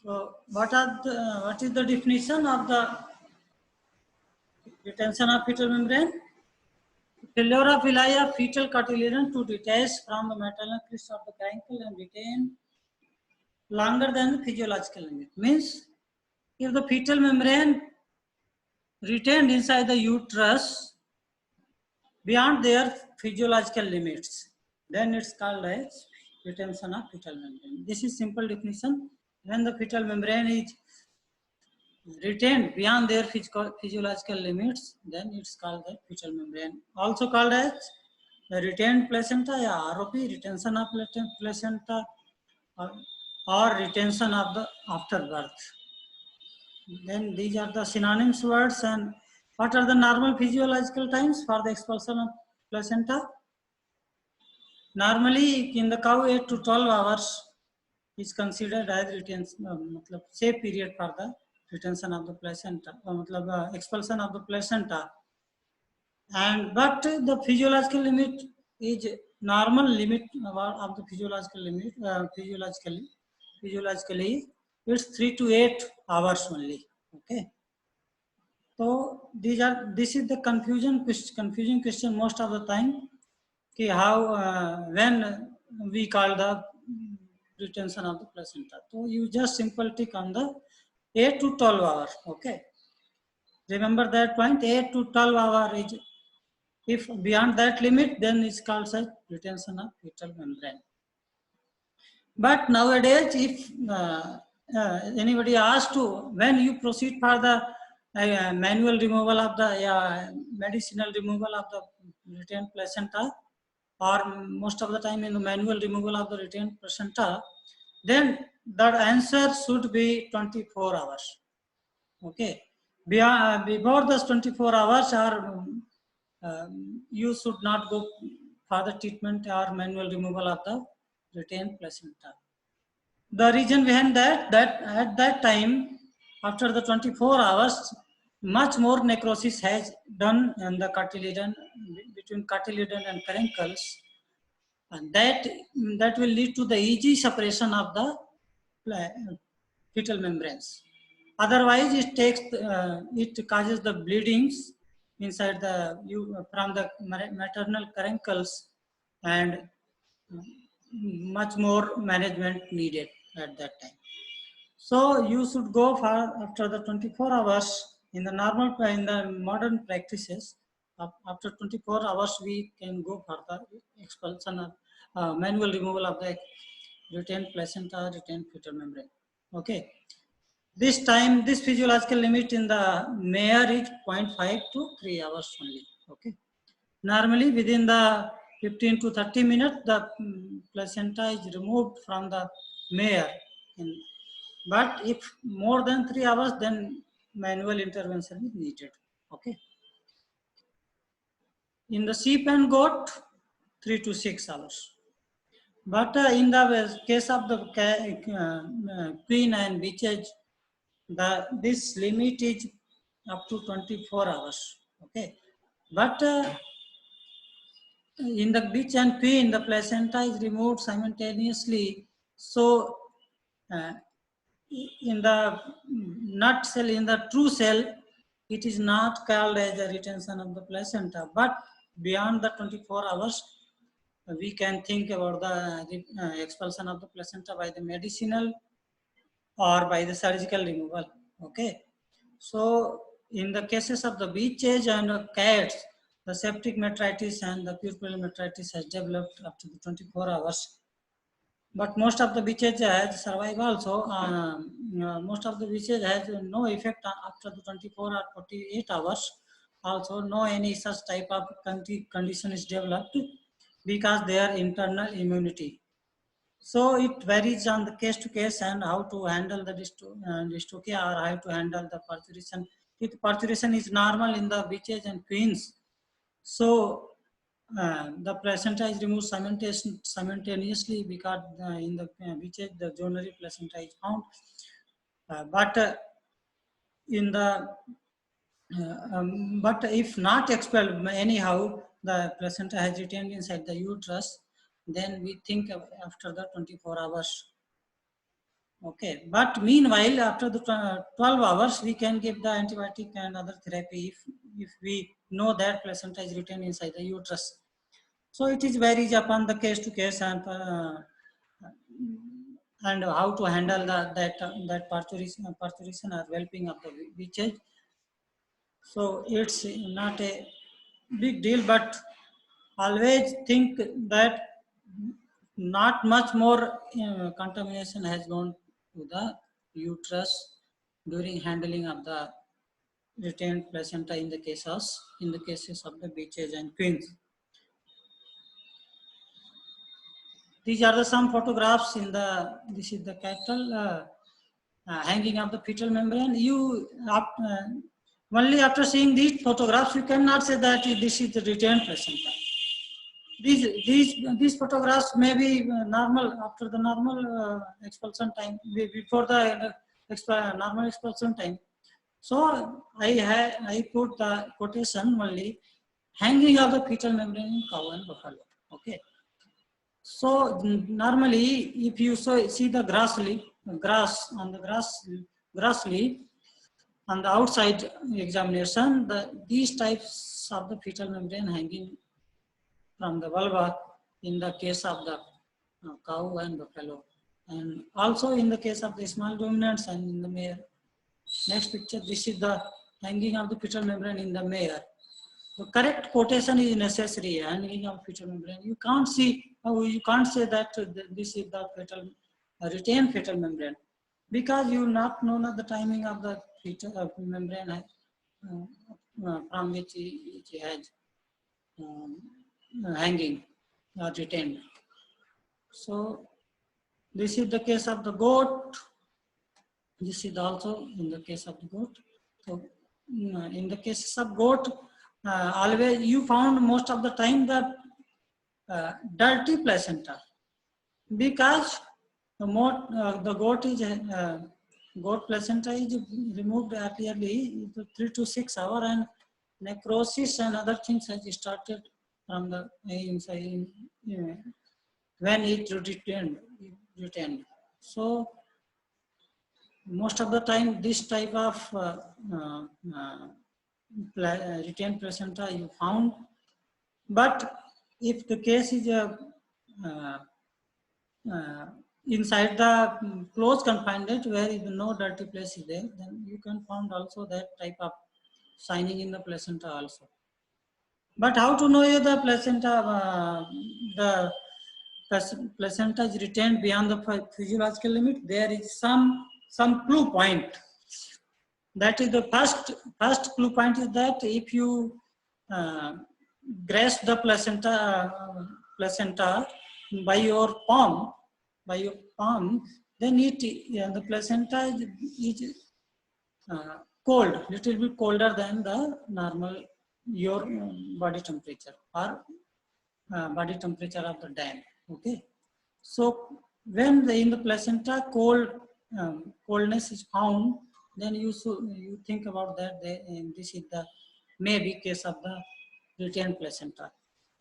So what is the definition of the retention of fetal membrane? Failure of villi of fetal cartilage to detach from the maternal crest of the crancle and retain longer than the physiological limit. Means if the fetal membrane retained inside the uterus beyond their physiological limits, then it's called as retention of fetal membrane. This is simple definition. When the fetal membrane is retained beyond their physiological limits, then it's called the fetal membrane. Also called as the retained placenta, ROP, retention of placenta, or retention of the afterbirth. Then these are the synonyms words. And what are the normal physiological times for the expulsion of placenta? Normally in the cow 8 to 12 hours is considered as retention, safe period for the retention of the placenta, expulsion of the placenta. And but the physiological limit is normal limit of the physiological limit. Physiologically, it's 3 to 8 hours only. Okay. So this is the confusing question most of the time. How when we call the retention of the placenta. So you just simply tick on the 8 to 12 hours. Okay. Remember that point, 8 to 12 hours is, if beyond that limit, then it's called as retention of fetal membrane. But nowadays, if anybody asks to, when you proceed for the manual removal of the medicinal removal of the retained placenta, or most of the time in the manual removal of the retained placenta, then that answer should be 24 hours. Okay. Before those 24 hours, or you should not go for the treatment or manual removal of the retained placenta. The reason behind that at that time, after the 24 hours, much more necrosis has done in the cartilage, between cartilage and caruncles, and that will lead to the easy separation of the fetal membranes. Otherwise, it causes the bleedings inside from the maternal caruncles, and much more management needed at that time. So you should go for after the 24 hours in the modern practices. After 24 hours, we can go for the expulsion of manual removal of the retained placenta, retained fetal membrane. Okay. This physiological limit in the mare is 0.5 to 3 hours only. Okay. Normally within the 15 to 30 minutes, the placenta is removed from the mare. But if more than 3 hours, then manual intervention is needed. Okay. In the sheep and goat, 3 to 6 hours. But in the case of the queen and bitches, this limit is up to 24 hours. Okay. But in the bitch and queen, the placenta is removed simultaneously. So in the nut cell, in the true cell, it is not called as a retention of the placenta. But beyond the 24 hours, we can think about the expulsion of the placenta by the medicinal or by the surgical removal. Okay. So in the cases of the bitches and cats, the septic metritis and the puerperal metritis has developed up to the 24 hours. But most of the bitches has survived also. Most of the bitches has no effect after the 24 or 48 hours. Also, no any such type of condition is developed because they are internal immunity. So it varies on the case to case and how to handle the dystocia or how to handle the parturition. If parturition is normal in the bitches and queens, so the placenta is removed simultaneously because in the bitches the zonary placenta is found. But if not expelled anyhow, the placenta has retained inside the uterus, then we think after the 24 hours. Okay, but meanwhile, after the 12 hours, we can give the antibiotic and other therapy if we know that placenta is retained inside the uterus. So it is varies upon the case to case and how to handle that parturition or whelping of the witches. So it's not a big deal, but always think that not much more contamination has gone to the uterus during handling of the retained placenta in the cases of the bitches and queens. These are the some photographs in the, this is the cattle hanging of the fetal membrane. Only after seeing these photographs, you cannot say that this is the retained placenta. These photographs may be normal after the normal expulsion time, before the normal expulsion time. So I put the quotation only hanging of the fetal membrane in cow and buffalo. Okay. So normally, if you see the grass leaf, grass leaf on the outside examination, these types of the fetal membrane hanging from the vulva in the case of the cow and buffalo, and also in the case of the small ruminants and in the mare. Next picture, this is the hanging of the fetal membrane in the mare. The correct quotation is necessary. Hanging of fetal membrane. You can't say that this is the retained fetal membrane, because you not know the timing of the fetal membrane from which it has hanging or retained. So this is the case of the goat. This is also in the case of the goat. So in the cases of goat, always you found most of the time the dirty placenta, because the goat placenta is removed earlier 3 to 6 hours, and necrosis and other things has started from the inside when it retained. So most of the time this type of retained placenta you found, but if the case is uh, uh, inside the closed confinement where is no dirty place is there, then you can find also that type of shining in the placenta also. But how to know the placenta, the placenta is retained beyond the physiological limit? There is some clue point. That is the first clue point is that if you grasp the placenta by your palm, then the placenta is cold, little bit colder than the normal your body temperature or body temperature of the dam. Okay, so when in the placenta coldness is found, then you think about that. This is the maybe case of the retained placenta.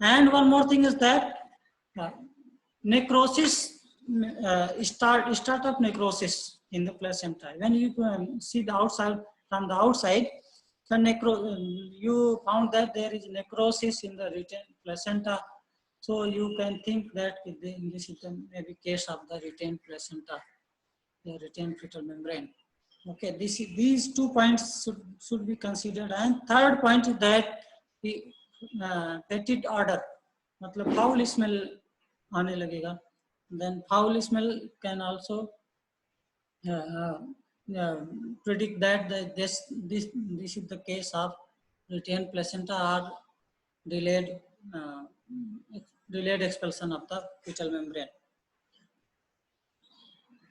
And one more thing is that uh, necrosis, start of necrosis in the placenta. When you see the outside, from the outside, you found that there is necrosis in the retained placenta. So you can think that this is the maybe case of the retained placenta, the retained fetal membrane. Okay, these 2 points should be considered. And third point is that the fetid odor, मतलब foul smell आने लगेगा. Then foul smell can also uh, predict that this is the case of retained placenta or delayed uh, delayed expulsion of the fetal membrane.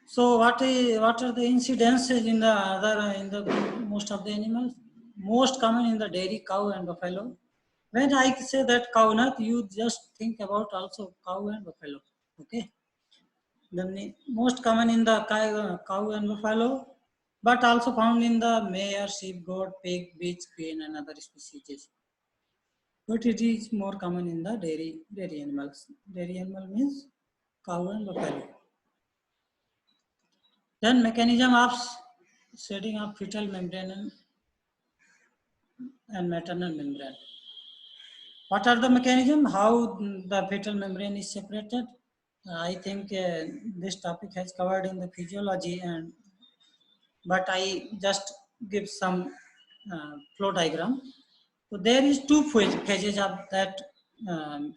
So what are the incidences in the most of the animals? Most common in the dairy, cow and buffalo. When I say that cow nut, you just think about also cow and buffalo. Okay. The most common in the cow and buffalo, but also found in the mare, sheep, goat, pig, bitch, queen, and other species. But it is more common in the dairy animals. Dairy animal means cow and buffalo. Then mechanism of shedding of fetal membrane and maternal membrane. What are the mechanism? How the fetal membrane is separated? I think this topic has covered in the physiology, but I just give some flow diagram. So there is two phases of that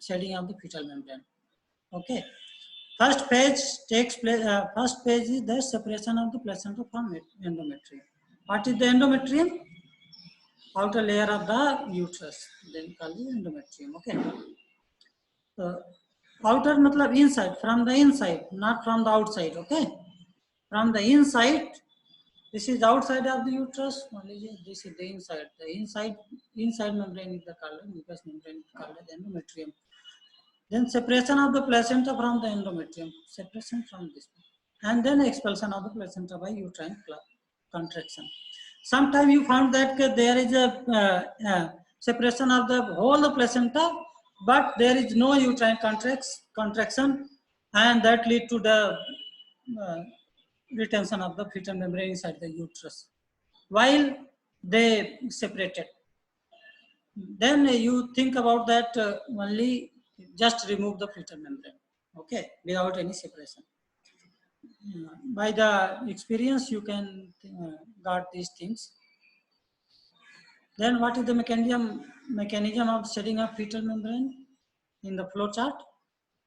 shedding of the fetal membrane. Okay. First phase takes place. First phase is the separation of the placenta from endometrium. What is the endometrium? Outer layer of the uterus, then called the endometrium. Okay. So outer matlab inside, from the inside, not from the outside. Okay. From the inside, this is outside of the uterus. This is the inside. The inside membrane is the called mucous membrane called as endometrium. Then separation of the placenta from the endometrium, separation from this, and then expulsion of the placenta by uterine contraction. Sometimes you found that there is a separation of the whole the placenta, but there is no uterine contraction, and that lead to the retention of the fetal membrane inside the uterus while they separated. Then you think about that only just remove the fetal membrane, okay, without any separation. By the experience, you can got these things. Then what is the mechanism of shedding of fetal membrane in the flow chart?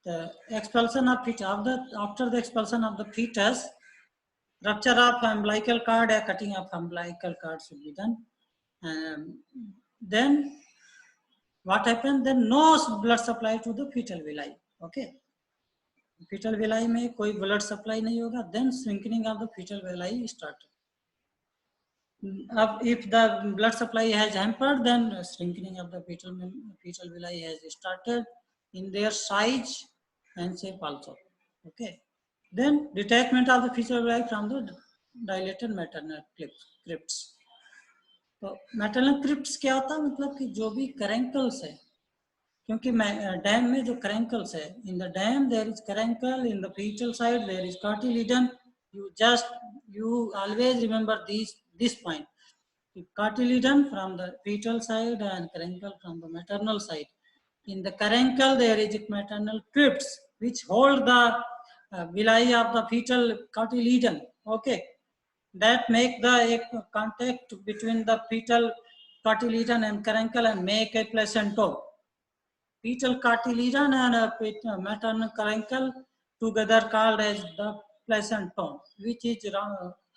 The expulsion of fetus, after the expulsion of the fetus, rupture of umbilical cord or cutting of umbilical cord should be done. Then what happened? Then no blood supply to the fetal villi. Okay. Fetal villi में कोई blood supply नहीं होगा. Then shrinking of the fetal villi started. If the blood supply has hampered, then shrinking of the fetal villi has started in their size and shape also. Okay. Then detachment of the fetal villi from the dilated maternal crypts. तो maternal crypts क्या होता है? मतलब कि जो भी करेंकल्स है, क्योंकि डैम में जो करेंकल्स है, in the dam there is caruncle, in the foetal side there is cotyledon. You always remember this point. Cartilagen from the fetal side and carencle from the maternal side. In the carencle there is maternal crypts which hold the villi of the fetal cartilagen. Okay, that make the contact between the fetal cartilagen and carencle and make a placentum. Fetal cartilagen and maternal carencle together called as the placentum, which is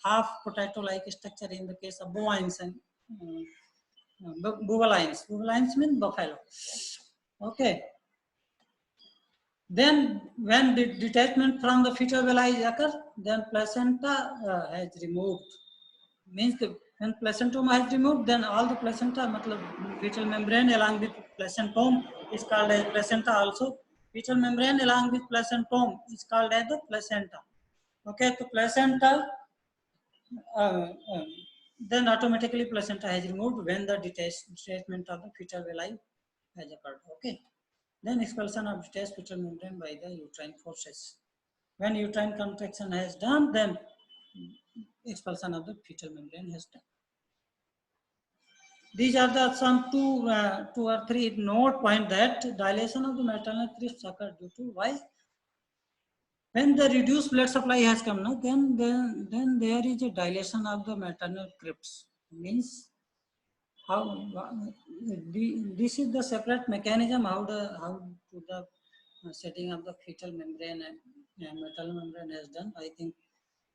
half potato-like structure in the case of bovines and bovalines. Bovalines means buffalo. Okay. Then when the detachment from the fetal villi occurs, then placenta has removed. Means when placentum has removed, then all the placenta, fetal membrane along with placentum is called as placenta also. Fetal membrane along with placentum is called as the placenta. Okay, so placenta, then automatically placenta has removed when the detachment of the fetal villi has occurred. Okay. Then expulsion of detached fetal membrane by the uterine forces. When uterine contraction has done, then expulsion of the fetal membrane has done. These are the some two or three note point that dilation of the maternal crypts occur due to why? When the reduced blood supply has come, no, then there is a dilation of the maternal crypts. Means how this is the separate mechanism how to the setting of the fetal membrane and maternal membrane has done. I think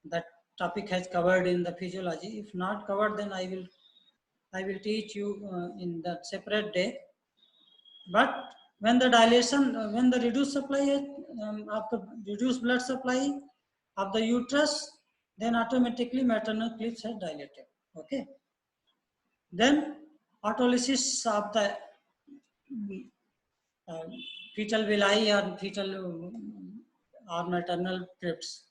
that topic has covered in the physiology. If not covered, then I will teach you in that separate day. But when the dilation, when the reduced supply of the reduced blood supply of the uterus, then automatically maternal crypts are dilated. Okay. Then autolysis of the fetal villi or fetal or maternal crypts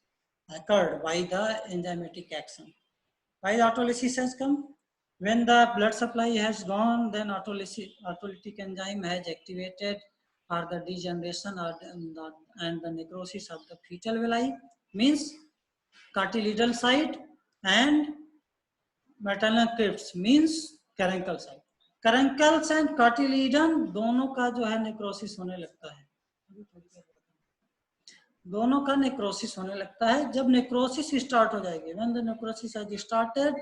occurred by the enzymatic action. Why the autolysis has come? When the blood supply has gone, then autolytic enzyme has activated for the degeneration and the necrosis of the fetal villi. Means cartilateral side and maternal crypts means caruncles side. Caruncles and cartilagen दोनों का जो है necrosis होने लगता है, दोनों का necrosis होने लगता है. जब नेक्रोसिस स्टार्ट हो जाएगी, when the necrosis has started,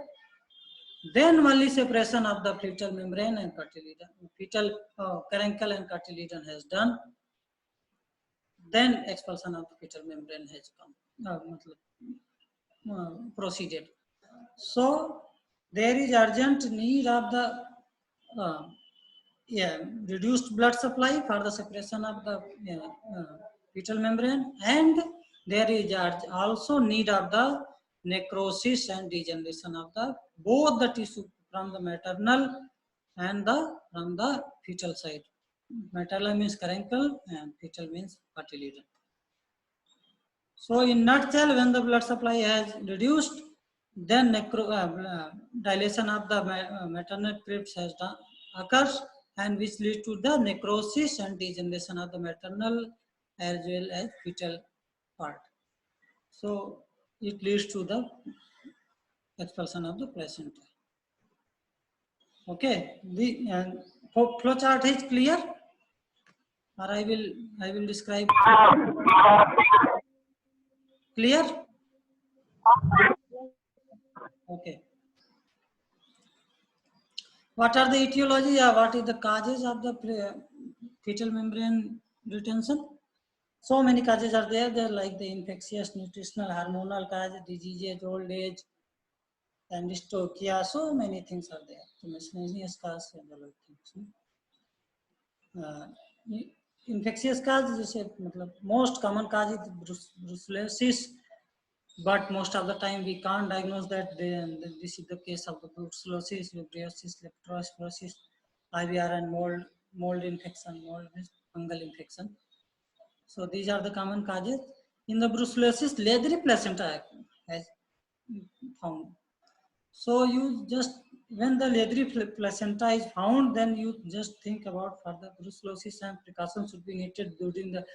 then only separation of the fetal membrane and cartilagen, fetal caruncle and cartilagen has done. Then expulsion of the fetal membrane has come, proceeded. So there is urgent need of the reduced blood supply for the separation of the fetal membrane, and there is also need of the necrosis and degeneration of the both the tissue from the maternal and from the fetal side. Maternal means caruncle and fetal means cartilagen. So in nutshell, when the blood supply has reduced, then dilation of the maternal crypts has occurs, and which leads to the necrosis and degeneration of the maternal as well as fetal part. So it leads to the expulsion of the placenta. Okay, the flow chart is clear, or I will describe. Clear? Okay. What are the etiology, or what is the causes of the fetal membrane retention? So many causes are there. They're like the infectious, nutritional, hormonal causes, diseases, old age, and dystocia. So many things are there. So miscellaneous causes and other things. Infectious cause, जैसे मतलब most common cause is brucellosis, but most of the time we can't diagnose that. This is the case of the brucellosis, vibriosis, leptospirosis, IVR, and mold infection, mold fungal infection. So these are the common causes. In the brucellosis, leathery placenta has found. So you just, when the leathery placenta is found, then you just think about further brucellosis, and precautions should be needed during the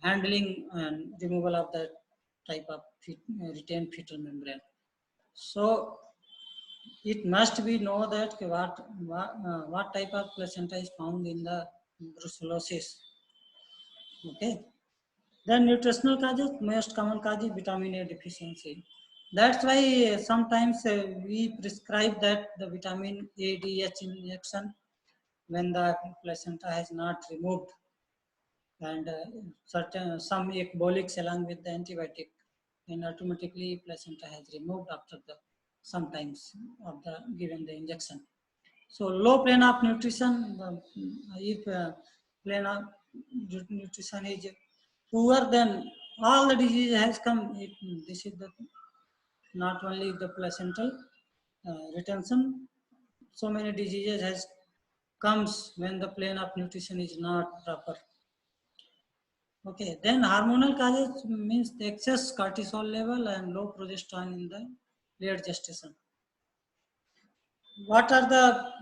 handling and removal of that type of retained fetal membrane. So it must be know that what type of placenta is found in the brucellosis. Okay. Then nutritional causes, most common cause is vitamin A deficiency. That's why sometimes we prescribe that the vitamin A DH injection when the placenta has not removed, and some ecbolics along with the antibiotic, and automatically placenta has removed after the sometimes of the given the injection. So low plane of nutrition, if plane of nutrition is poor, then all the disease has come. This is the not only the placental retention, so many diseases has comes when the plane of nutrition is not proper. Okay, then hormonal causes means the excess cortisol level and low progesterone in the late gestation. What are the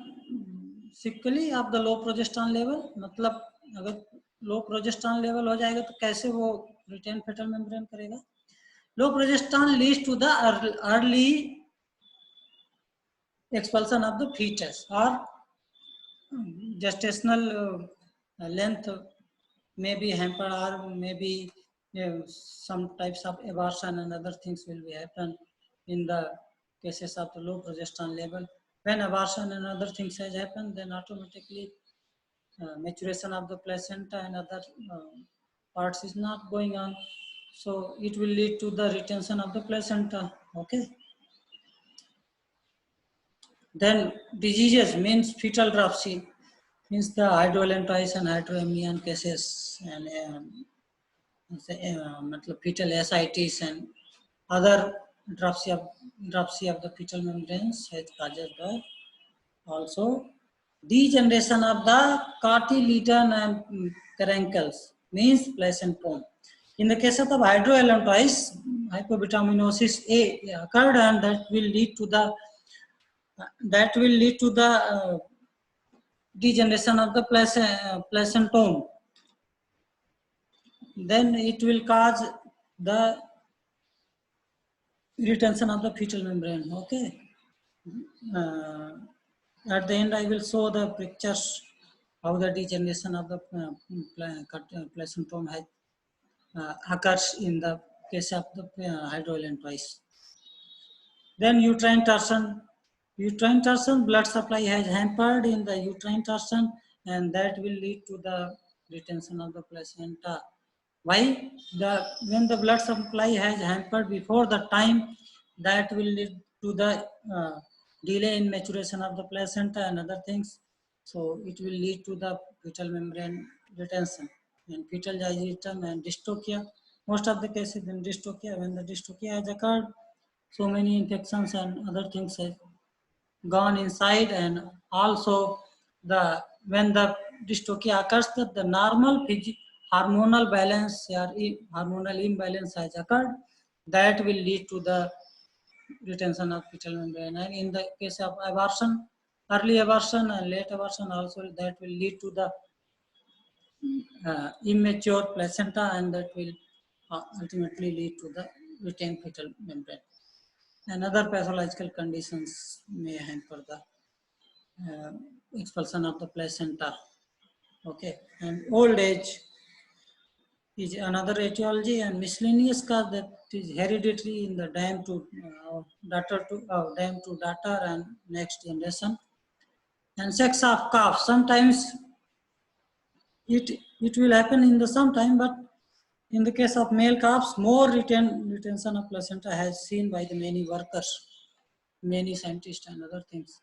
sequelae of the low progesterone level? मतलब अगर low progesterone level हो जाएगा तो कैसे वो retain fetal membrane करेगा? Low progesterone leads to the early expulsion of the fetus, or gestational length may be hampered, or maybe some types of abortion and other things will be happen in the cases of the low progesterone level. When abortion and other things has happened, then automatically maturation of the placenta and other parts is not going on. So it will lead to the retention of the placenta. Okay. Then diseases means fetal dropsy, means the hydroelephantiasis and hydroamnion cases, and fetal ascites and other dropsy of the fetal membranes has caused by also degeneration of the cartilagen and caruncles, means placentome. In the case of the hydroelephantiasis, hypovitaminosis A occurred, and that will lead to the degeneration of the placentome. Then it will cause the retention of the fetal membrane. Okay. Uh, at the end, I will show the pictures how the degeneration of the placentum has occurs in the case of the hydrogen twice. Then uterine torsion. Uterine torsion, blood supply has hampered in the uterine torsion, and that will lead to the retention of the placenta. Why? When the blood supply has hampered before the time, that will lead to the delay in maturation of the placenta and other things. So it will lead to the fetal membrane retention and fetal digestion and dystocia. Most of the cases in dystocia, when the dystocia has occurred, so many infections and other things have gone inside, and also the when the dystocia occurs, that the normal hormonal balance or hormonal imbalance has occurred, that will lead to the retention of fetal membrane. And in the case of abortion, early abortion and late abortion also, that will lead to the immature placenta, and that will ultimately lead to the retained fetal membrane. And other pathological conditions may hamper the uh, expulsion of the placenta. Okay, and old age is another etiology, and miscellaneous cause that is hereditary in the dam to daughter and next generation. And sex of calf, sometimes it will happen in the sometime, but in the case of male calves, more retention of placenta has seen by the many workers, many scientists and other things.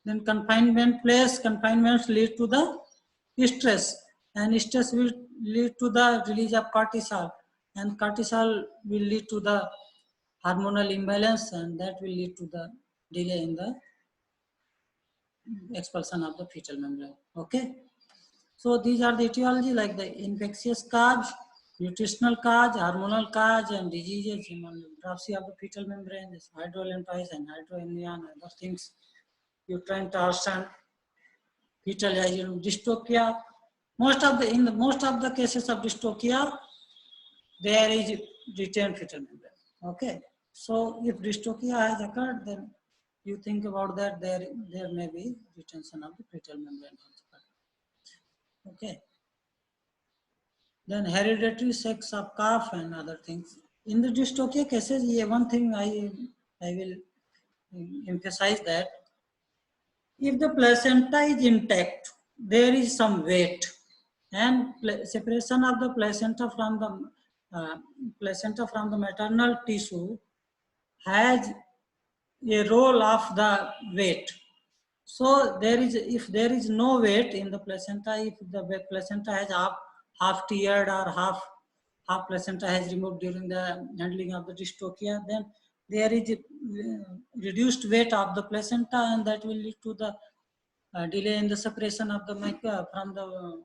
Then confinements lead to the stress, and stress will lead to the release of cortisol, and cortisol will lead to the hormonal imbalance, and that will lead to the delay in the expulsion of the fetal membrane. Okay. So these are the etiology, like the infectious cause, nutritional cause, hormonal cause, and diseases, dropsy of the fetal membrane, this hydrolymphitis and hydroamnion and other things, uterine torsion, fetal dystocia. Most of the cases of dystocia, there is retained fetal membrane. Okay. So if dystocia has occurred, then you think about that, there may be retention of the fetal membrane. Okay. Then hereditary sex of calf and other things. In the dystocia cases, yeah, one thing I will emphasize that if the placenta is intact, there is some weight, and separation of the placenta from the maternal tissue has a role of the weight. So if there is no weight in the placenta, if the placenta has half teared or half placenta has removed during the handling of the dystocia, then there is reduced weight of the placenta, and that will lead to the delay in the separation of the from the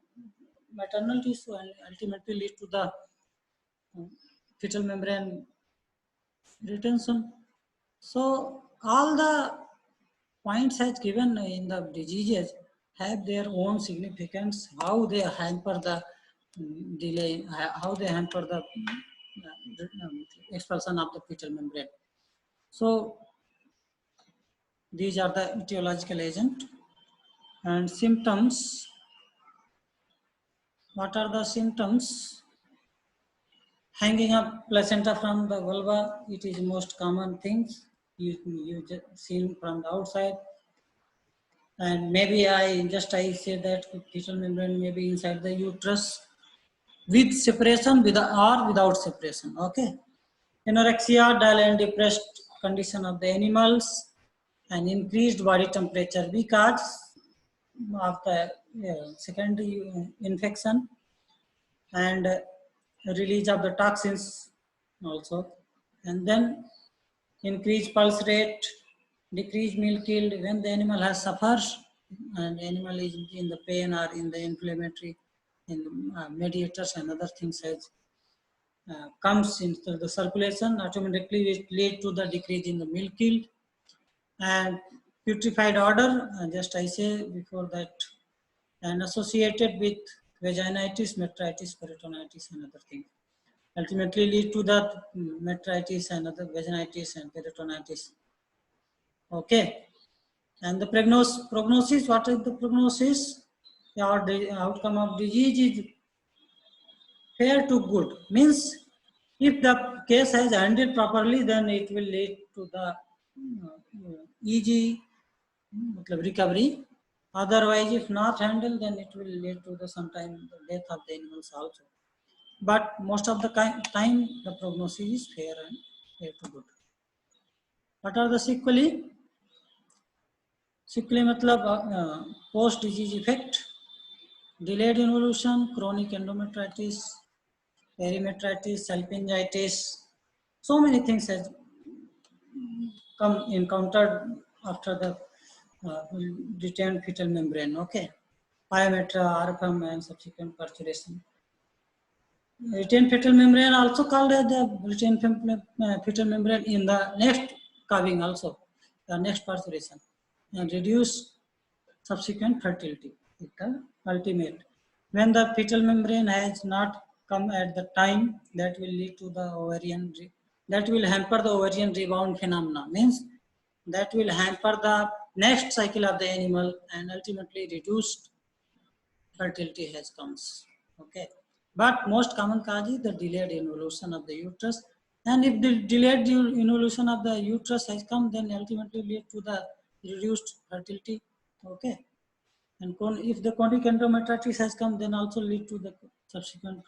maternal tissue, and ultimately lead to the fetal membrane retention. So all the points as given in the diseases have their own significance, how they hamper the delay, how they hamper the expulsion of the fetal membrane. So these are the etiological agent and symptoms. What are the symptoms? Hanging up placenta from the vulva, it is most common things you just seen from the outside. And maybe I say that fetal membrane may be inside the uterus with separation or without separation. Okay. Anorexia, dull and depressed condition of the animals, and increased body temperature because of the secondary infection, and release of the toxins also, and then increased pulse rate, decreased milk yield when the animal has suffers, and animal is in the pain or in the inflammatory, in the mediators and other things has comes into the circulation, automatically it lead to the decrease in the milk yield. And putrefied odor, just I say before that, and associated with vaginitis, metritis, peritonitis and other things. ultimately lead to the metritis and other vaginitis and peritonitis. Okay. And the prognosis, what is the prognosis? Or the outcome of disease is fair to good. Means if the case has handled properly, then it will lead to the easy recovery. Otherwise, if not handled, then it will lead to the sometime the death of the animals also. But most of the time, the prognosis is fair and fair to good. What are the sequelae? Sequelae मतलब post disease effect, delayed involution, chronic endometritis, perimetritis, salpingitis. So many things has come encountered after the retained fetal membrane. Okay, pyometra, RFM, and subsequent perforation. Retained fetal membrane also called as the retained fetal membrane in the next calving also, the next perforation, and reduce subsequent fertility. The ultimate. When the fetal membrane has not come at the time, that will lead to the ovarian, that will hamper the ovarian rebound phenomena. Means that will hamper the next cycle of the animal and ultimately reduced fertility has comes. Okay. But most common cause is the delayed involution of the uterus. And if the delayed involution of the uterus has come, then ultimately lead to the reduced fertility. Okay. And if the chronic endometritis has come, then also lead to the subsequent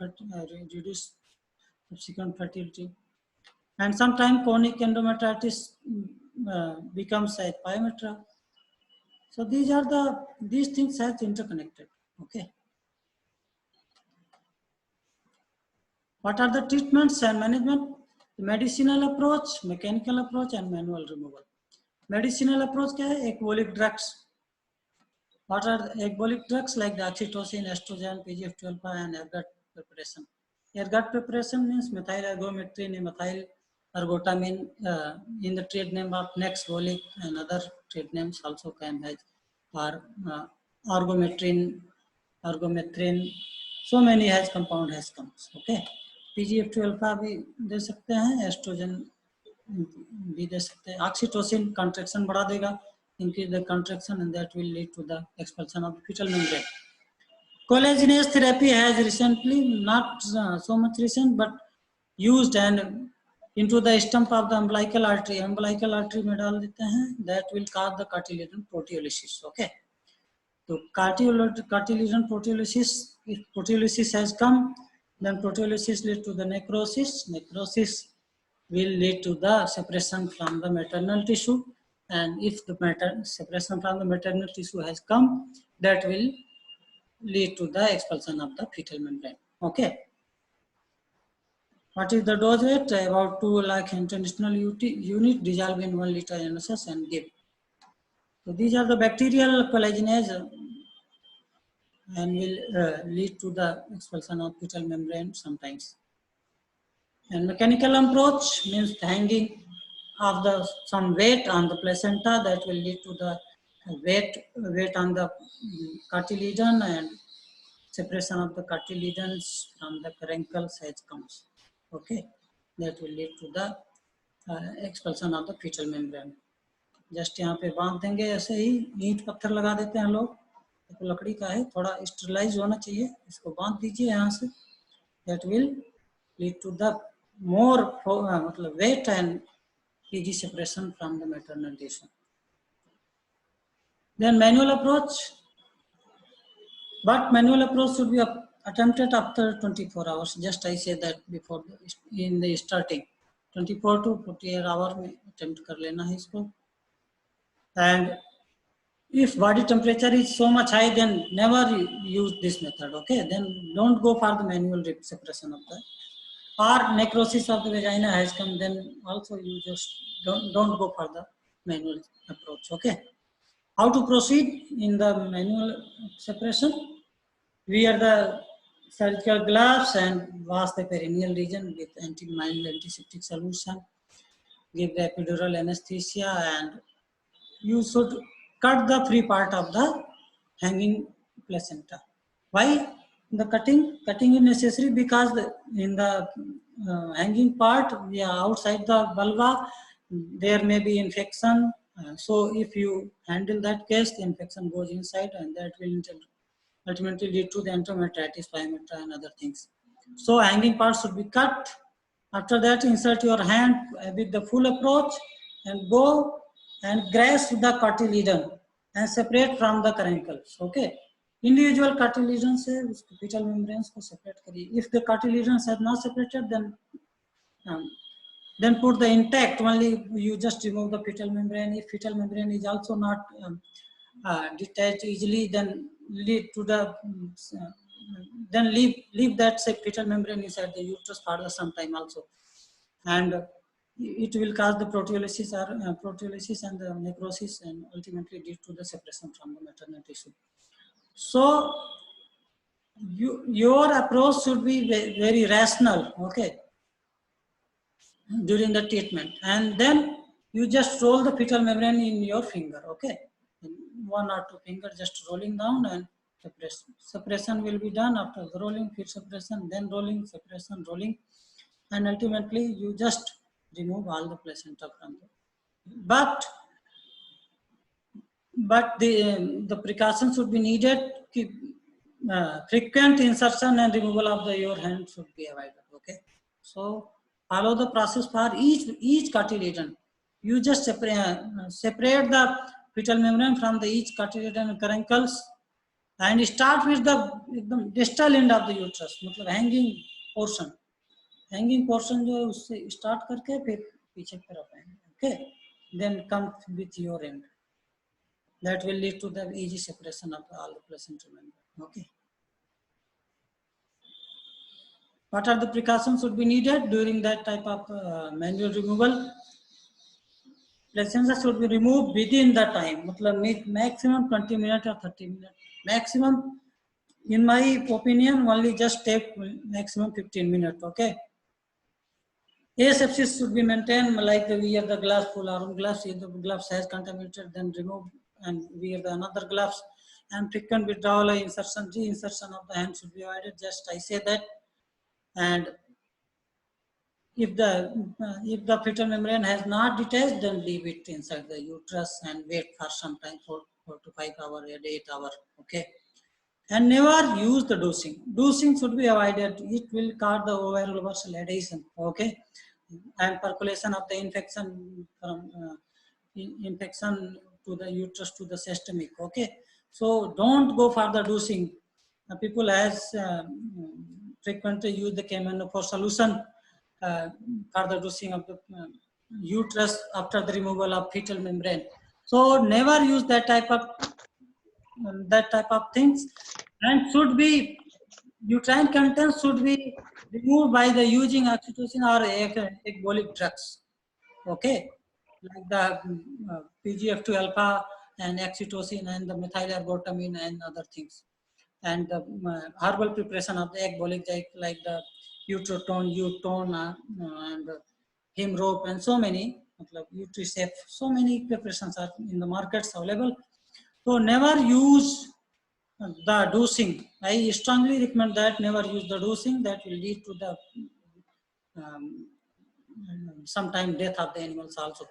reduced subsequent fertility. And sometimes chronic endometritis becomes a pyometra. So these things are interconnected. Okay. What are the treatments and management? The medicinal approach, mechanical approach, and manual removal. Medicinal approach क्या है? Ecbolic drugs. What are the ecbolic drugs like the oxytocin, estrogen, PGF12 and ergot preparation? Ergot preparation means methyl ergometrin, methyl ergotamine in the trade name of Nexbolic and other trade names also can have, or ergometrin, so many has compound has comes. Okay. PGF12 भी दे सकते हैं, oestrogen भी दे सकते हैं. Oxytocin contraction बढ़ा देगा, increase the contraction, and that will lead to the expulsion of the fetal membrane. Collagenase therapy has recently, not so much recent, but used and into the stump of the umbilical artery. Umbilical artery में डाल देते हैं, that will cause the cartilaginous proteolysis. Okay. So cartilaginous proteolysis, if proteolysis has come, then proteolysis leads to the necrosis. Necrosis will lead to the separation from the maternal tissue. And if the separation from the maternal tissue has come, that will lead to the expulsion of the fetal membrane. Okay. What is the dose rate? About 2 lakh international unit dissolve in 1 liter NSS and give. So these are the bacterial collagenase and will lead to the expulsion of fetal membrane sometimes. And mechanical approach means hanging of the some weight on the placenta, that will lead to the weight on the cartilagen and separation of the cartilagens from the caruncles as comes. Okay, that will lead to the expulsion of the fetal membrane. Just यहाँ पे बांध देंगे, ऐसे ही ईंट पत्थर लगा देते हैं लोग, तो लकड़ी का है, थोड़ा स्टरलाइज होना चाहिए, इसको बांध दीजिए यहाँ से, that will lead to the more मतलब weight and easy separation from the maternal tissue. Then manual approach, but manual approach should be attempted after 24 hours. Just I said that before in the starting, 24 to 48 hours में attempt कर लेना है इसको. And if body temperature is so much high, then never use this method. Okay, then don't go for the manual separation of the, or necrosis of the vagina has come, then also you just don't go for the manual approach. Okay, how to proceed in the manual separation? Wear the surgical gloves and wash the perineal region with mild antiseptic solution. Give the epidural anesthesia, and you should cut the free part of the hanging placenta. Why the cutting is necessary? Because in the hanging part, yeah, outside the vulva, there may be infection. So if you handle that case, the infection goes inside, and that will ultimately lead to the endometritis, pyometra, and other things. So hanging part should be cut. After that, insert your hand with the full approach and go and grasp the cartilagen and separate from the caruncles. Okay. Individual cartilagens से उसको fetal membranes को separate करिए. If the cartilagens are not separated, then put the intact. Only you just remove the fetal membrane. If fetal membrane is also not detached easily, then lead to the then leave that say fetal membrane inside the uterus for some time also, and it will cause the proteolysis or proteolysis and the necrosis, and ultimately lead to the separation from the maternal tissue. So your approach should be very rational, okay, during the treatment, and then you just roll the fetal membrane in your finger, okay, one or two fingers just rolling down, and separation will be done after the rolling, feed separation, then rolling, separation, rolling, and ultimately you just remove all the placenta from the. But the precautions should be needed. Frequent insertion and removal of the your hand should be avoided. Okay, so follow the process for each cartilagen. You just separate the fetal membrane from the each cartilagen and caruncles, and start with the distal end of the uterus, मतलब hanging portion जो है उससे start करके फिर पीछे की तरफ आएंगे. Okay, then come with your end. That will lead to the easy separation of all the placental membrane. Okay. What are the precautions should be needed during that type of manual removal? Placenta should be removed within the time. मतलब maximum 20 minutes or 30 minutes. Maximum, in my opinion, only just take maximum 15 minutes. Okay. Asepsis should be maintained, like wear the gloves, full arm gloves. If the gloves has contaminated, then remove and wear the another gloves. And frequent withdrawal, insertion, reinsertion of the hand should be avoided. Just I say that. And if the fetal membrane has not detached, then leave it inside the uterus and wait for some time, 4 to 5 hours, 8 hours. Okay. And never use the dosing. Dosing should be avoided. It will cause the oval reversal adhesion. Okay, and percolation of the infection from infection to the uterus to the systemic. Okay, so don't go for the dosing. People has frequently use the K-Manophore solution for the dosing of the uterus after the removal of fetal membrane. So never use that type of things, and should be uterine contents should be removed by the using oxytocin or ecbolic drugs. Okay, like the PGF2 alpha and oxytocin and the methylargotamine and other things, and the herbal preparation of the ecbolic, like the Utrotone, Utone, and Hemrope, and so many, Utrisafe, so many preparations are in the markets available. So never use the dosing. I strongly recommend that never use the dosing. That will lead to the sometime death of the animals also.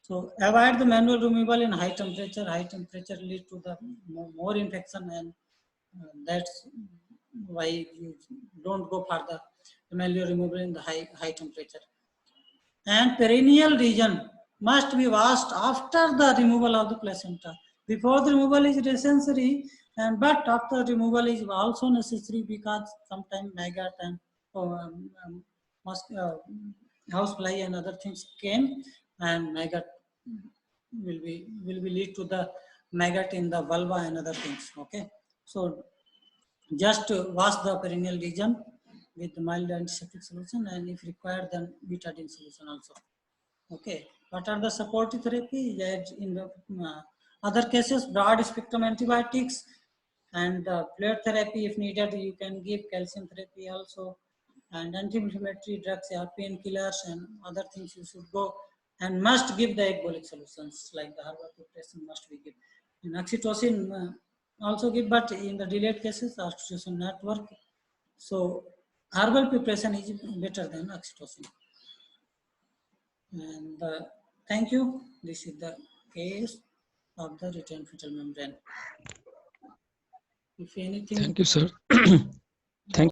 So avoid the manual removal in high temperature. High temperature lead to the more infection, and that's why you don't go for the manual removal in the high temperature. And perineal region must be washed after the removal of the placenta. Before the removal is necessary, but after removal is also necessary, because sometimes maggot and housefly and other things came, and maggot will be lead to the maggot in the vulva and other things. Okay, so just wash the perineal region with mild antiseptic solution, and if required, then betadine solution also. Okay, what are the supportive therapy? That in the other cases, broad spectrum antibiotics and fluid therapy if needed. You can give calcium therapy also, and anti-inflammatory drugs, painkillers, and other things you should go, and must give the ecbolic solutions like the herbal preparation must be given. And oxytocin also give, but in the delayed cases, oxytocin not work. So herbal preparation is better than oxytocin. And thank you. This is the case of the retained fetal membrane. If anything, Thank you, sir. Thank